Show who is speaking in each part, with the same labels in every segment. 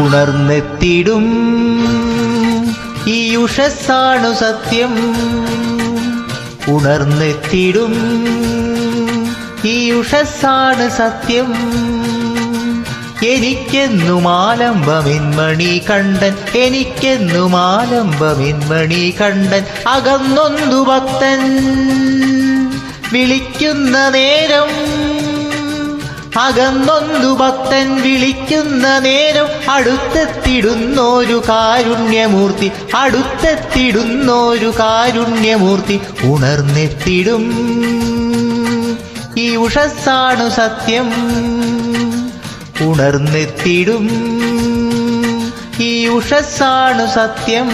Speaker 1: ഉണർന്നെത്തിടും ഈ ഉഷസ്സാണു സത്യം, ഉണർന്നെത്തിടും ഈ ഉഷസ്സാണ് സത്യം. എനിക്കെന്നും ആലംബമെന്മണി കണ്ടൻ, എനിക്കെന്നും ആലംബമെന്മണി കണ്ടൻ. അകന്നൊന്നു ഭക്തൻ വിളിക്കുന്ന നേരം, അകന്നൊന്നു ഭക്തൻ വിളിക്കുന്ന നേരം അടുത്തെത്തിടുന്നൊരു കാരുണ്യമൂർത്തി, അടുത്തെത്തിടുന്നൊരു കാരുണ്യമൂർത്തി. ഉണർന്നെത്തിടും ഈ ഉഷസ്സാണു സത്യം, ഉണർന്നെത്തിടും ഈ ഉഷസ്സാണു സത്യം.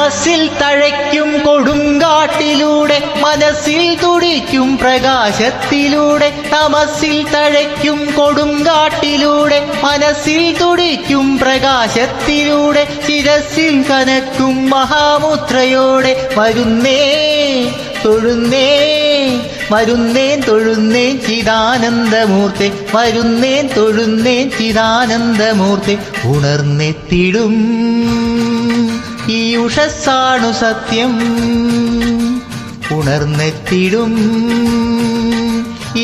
Speaker 1: മനസ്സിൽ തഴയ്ക്കും കൊടുങ്കാട്ടിലൂടെ, മനസ്സിൽ തുടിക്കും പ്രകാശത്തിലൂടെ. തമസ്സിൽ തഴയ്ക്കും കൊടുങ്കാട്ടിലൂടെ, മനസ്സിൽ തുടിക്കും പ്രകാശത്തിലൂടെ. ശിരസിൽ കനക്കും മഹാമുദ്രയോടെ വരുന്നേ തൊഴുന്നേ, വരുന്നേൻ തൊഴുന്നേൻ ചിദാനന്ദമൂർത്തി, വരുന്നേൻ തൊഴുന്നേൻ ചിദാനന്ദമൂർത്തി. ഉണർന്നെത്തിടും ഈ ഉഷസ്സാണു സത്യം, ഉണർന്നെത്തിടും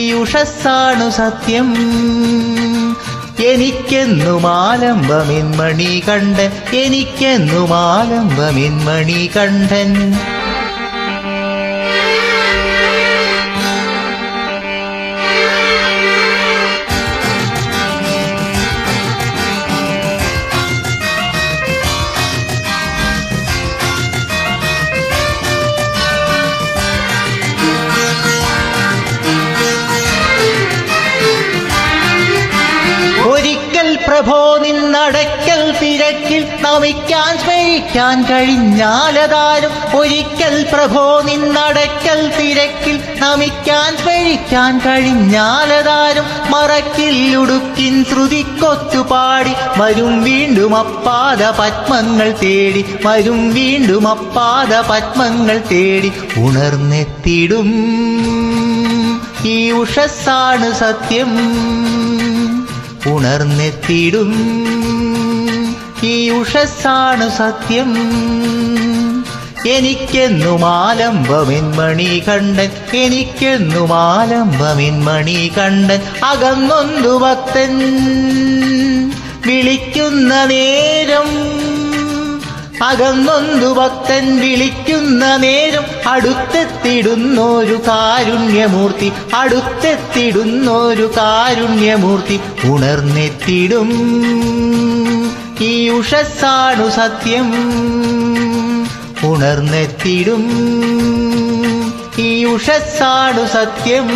Speaker 1: ഈ ഉഷസ്സാണു സത്യം. എനിക്കെന്നും ആലംബമെന്മണി കണ്ടൻ, എനിക്കെന്നും ആലംബമെന്മണി കണ്ടൻ. പ്രഭോ നിന്നടയ്ക്കൽ തിരക്കിൽ നമിക്കാൻ സ്മരിക്കാൻ കഴിഞ്ഞാലതാരും. ഒരിക്കൽ പ്രഭോ നിന്നടയ്ക്കൽ തിരക്കിൽ നമിക്കാൻ സ്മരിക്കാൻ കഴിഞ്ഞാലതാരും. മറക്കിൽ ഉടുക്കിൻ ശ്രുതിക്കൊത്തുപാടി വരും വീണ്ടും അപ്പാദ പത്മങ്ങൾ തേടി, വരും വീണ്ടും അപ്പാദ പത്മങ്ങൾ തേടി. ഉണർന്നെത്തിടും ഈ ഉഷസ്സാണ് സത്യം, ഉണർന്നെത്തിടും ഈ ഉഷസ്സാണു സത്യം. എനിക്കെന്നും ആലംബമെന്മണി കണ്ടൻ, എനിക്കെന്നും ആലംബമെന്മണി കണ്ടൻ. അകന്നൊന്നു ഭക്തൻ വിളിക്കുന്ന നേരം, അകന്നൊന്നു ഭക്തൻ വിളിക്കുന്ന നേരം അടുത്തെത്തിടുന്നൊരു കാരുണ്യമൂർത്തി, അടുത്തെത്തിടുന്നൊരു കാരുണ്യമൂർത്തി. ഉണർന്നെത്തിടും ഈ ഉഷസ്സാണു സത്യം, ഉണർന്നെത്തിടും ഈ ഉഷസ്സാണു സത്യം.